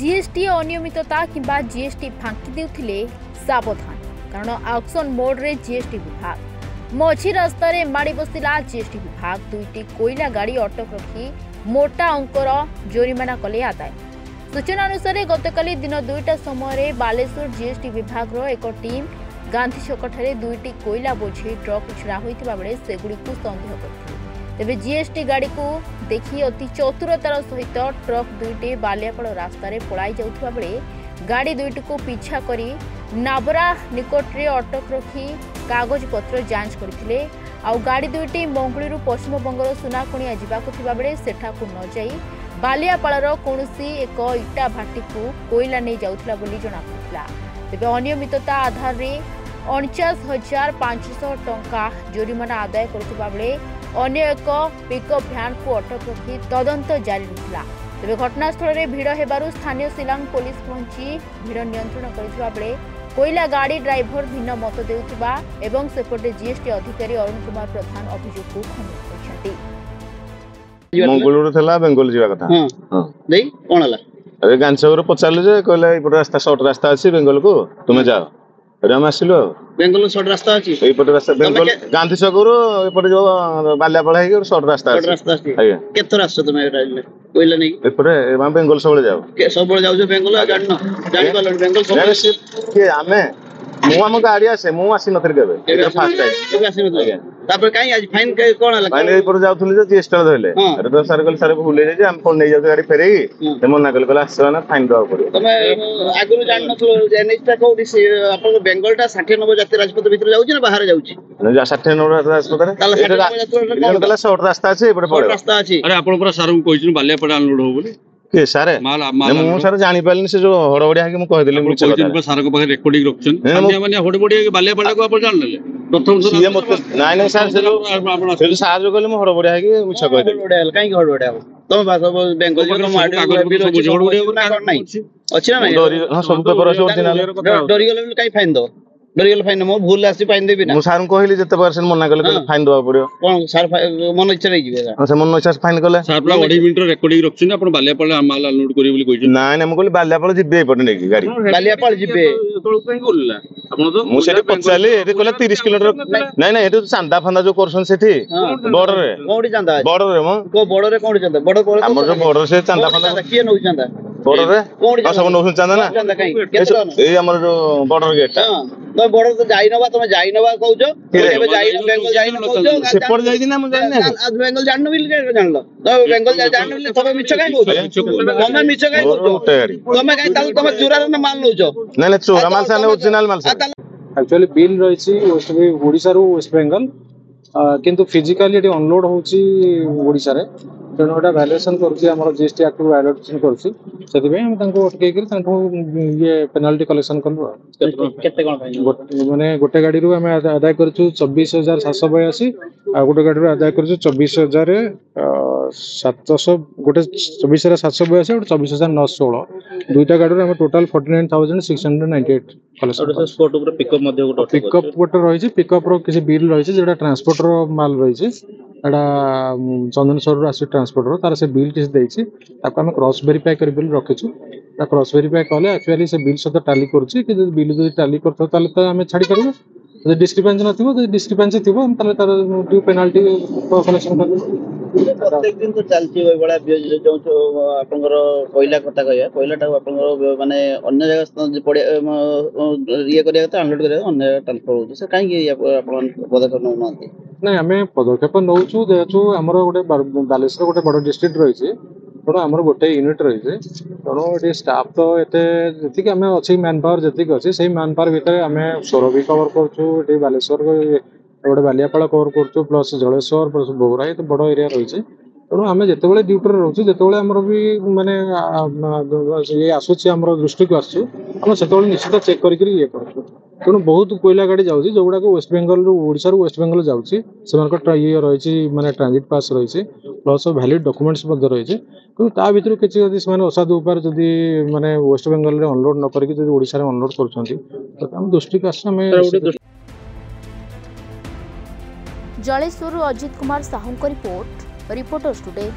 GST अनियमितता किंबा GST फांकी देउथिले सावधान कारण एक्शन मोड रे जीएसटी विभाग मझी रास्ता रे माड़ी बसिला जीएसटी विभाग दुईटी कोयला गाड़ी अटक रखी मोटा अंकर जोरिमाना कले आदाय। सूचना अनुसार गतकाली दिन 2टा समय बालेश्वर जीएसटी विभाग एक टीम गांधी छक दुईटी कोयला बोझी ट्रक छड़ा होता बेले सेगुड़ी को संदेह करते तेज जीएसटी गाड़ी को देखी अति चतुरतार सहित ट्रक दुईटी बालियापाड़ रास्तार पलाई जाउथबा बेले गाड़ी दुईटी को पीछा करी नाबरा निकट रे अटक रखी कागज पत्र जांच करथिले आउ गाड़ी दुईटी मंगुळीरू पश्चिमबंगर सुनाकुणिया जिबाकु थिबा बेले सेठाकु न जाई बालियापाड़र कौनसी एक इटा भाटी को कोयला नहीं जाउथला बोली जणा पड़िला। तेबे अनियमितता आधार रे 49,500 टंका जोरिमाना आदाय करथिबा बेले अन्य एक पिकअप भ्यान को अटक रखी तदंत जारी रखिला। तेबे घटनास्थल रे भिड़ हेबारु स्थानीय शिलांग पुलिस पहुंची भिड़ नियंत्रण करथिबा बेले कोयला गाड़ी ड्राइवर भिन्न मत देउथिबा एवं सेपटे जीएसटी अधिकारी अरुण कुमार प्रधान अभियोग को खंडित करछथि। मंगलुरु थला बेंगल जीवा कथा हां देई कोन हला अबे गांसवर पचारले जे कहले एपट रास्ता शॉर्ट रास्ता अछि बेंगल को तुमे जाओ राम आसिलो बेंगल शॉर्ट रास्ता अछि एपट रास्ता बेंगल गांधी छकरो एपट जो बाल्यापाड़ा है शॉर्ट रास्ता अछि आया केतो रास्ता तुमे कोइला नहीं एपट एमा बेंगल सबले जाओ के सबले जाउ जो बेंगल जानि पालो बेंगल सबले के आमे मु हम गाड़ी आसे मु आसी नथर केबे एटा फास्ट टाइम के आसी नथर तापर काई आज फाइन कोन हला फाइन एपर जाउथले जे जीएसटी धइले अरे तो सर कल सर भूले जे हम फोन नै जाउ गाड़ी फेरेई ते मना कल आसो ना फाइन दवा पड़े तमे आगुनु जान नथलो एनएचटा कोडी से आपन बेंगलटा 60-90 जाति राजपथ भीतर जाउची ना बाहर जाउची जा 60-90 राजपथ रे एटा शॉर्ट रास्ता अछि एपटे पड़े रास्ता अछि अरे आपन पूरा सारू कोइछ बालियापाड़ा अनलोड हो बोली के सारे मु सारे जानि पालनी से जो हड़बड़िया के मु कह देली मु कोइछ सार को पाखे रेकॉर्डिंग रखछन अन्य माने हड़बड़िया के बालियापाड़ा को आपन जान लेले प्रथम ये मत नाइ नाइ सर से सार जो कहले मु हड़बड़िया के मुछ कह देली हड़बड़िया काई हड़बड़िया तुम भाषा बेंगल जो तुम हड़बड़िया नै अछि ना नै हां सब पेपर अछि ओरिजिनल डरी गेले काई फाइन दो डरियल फाइन मो भूल आसी फाइन देबी ना मु सार को कहली जते परसेंट मना कले फाइन दवा पड़ियो कोन सर मन इच्छा नै जिबे हां से मन इच्छा फाइन कले सर पूरा 2.5 मिनिट रेकॉर्डिंग रखछन अपन बालियापाड़ा माल अनलोड करी बोली कहिछ नाइ ना मु कहली बालियापाड़ा जिबे पटे नै गाड़ी बालियापाड़ा जिबे तोळ काई बोलला अपन तो मु सेठी पचाली एते कहले 30 किलोमीटर नै नै एते चांदा फंदा जो करसन सेठी बॉर्डर रे कोडी चांदा बॉर्डर रे मो को बॉर्डर रे कोडी चांदा बॉर्डर हमर जो बॉर्डर से चांदा फंदा किए नउ चांदा बॉर्डर रे कोडी सब नउ चांदा ना चांदा काई केतना ए हमर जो बॉर्डर गेट तो बॉर्डर तो जाई नबा तुम जाई नबा कहउजो एबे जाई बेंगल जाई न कहउजो सेपड़ जाई दिना मु जानि ना आज बेंगल जान बिल के जानलो तो बेंगल जान बिल तबे मिछ काई कहउजो तमे मिछ काई कहउजो तमे काई ताल तमे चोरा न माल लउजो नै नै चोरा माल साने ओरिजिनल माल सा एक्चुअली बिल रहिछि ओडिसा रो वेस्ट बेंगल किंतु फिजिकली एटी अनलोड होछि ओडिसा रे तेणु एटा वैल्यूएशन करूछि हमर जीएसटी एक्ट वैल्यूएशन करूछि सेति पे हम तांको अटके कर तांको ये पेनल्टी कलेक्शन करलो केते कोन फाइन माने गोटे गाड़ी रो हम आदाय करछु 24,782 आ गोटे गाड़ी रो आदाय करछु 24,700 गोटे 24,782 और 24,916 दुईटा गाड़ी रो हम टोटल 49,698 कलेक्शन स्पॉट ऊपर पिकअप मध्ये गोटे पिकअप गोटे रहिछि पिकअप रो किछि बिल रहिछि जेटा ट्रांसपोर्ट रो माल रहिछि एडा चंदनेश्वर रो आसी ट्रांसपोर्ट रो तार से बिल किछ देछि ताको हम क्रॉस वेरीफाई कर बिल रखिछु ता क्रॉस वेरीफाई कले एक्चुअली से बिल सहित टैली करछि कि बिल जो टैली करथो ताले त हम छाडी करबो जे डिस्क्रिपेंसी नथिबो जे डिस्क्रिपेंसी थिबो हम ताले तार ड्यू पेनल्टी कलेक्शन करबो प्रत्येक दिन तो चलती होय बडा जो आपनकर कोयला कथा कहया कोयलाटा आपनकर माने अन्य जगह पड़े ये करिया त अनलोड करिया अन्य ट्रांसफर होछ से काई आपन पदक्षेप न मानते नै हमें पदक्षेप नउछु जेचु हमर गोटे बालेश्वर गोटे बड़ डिस्ट्रिक्ट रहिছে तेणु आमर गोटे यूनिट रही तेणु ये स्टाफ तो ये जी आम अच्छी मैन पावर जी अच्छी से मैन पावर भितर आम सोर भी कवर कर बालेश्वर गोटे बालियापाड़ा कवर कर प्लस जलेश्वर प्लस बोगरा ये तो बड़ एरिया रही तेणु आम जिते ड्यूटी रोचे जिते आमर भी माने ये आसूसी आम दृष्टि को आसो से निश्चित चेक करके ये कर तेणु बहुत कोयला गाड़ी जाऊँगी जो गुड़ाक वेस्ट बेंगल ओडिशा वेस्ट बेंगल जाऊँगी से ये रही माने ट्रांजिट पास रही प्लस वैलिड डॉक्यूमेंट्स रही तेणु ता भर किसी असाधु उपाय जदि माने वेस्ट बेंगल रे अनलोड न करके ओडिशा रे अनलोड कर दृष्टि को आस Jaleshwar Ajit Kumar Sahu report reporters today.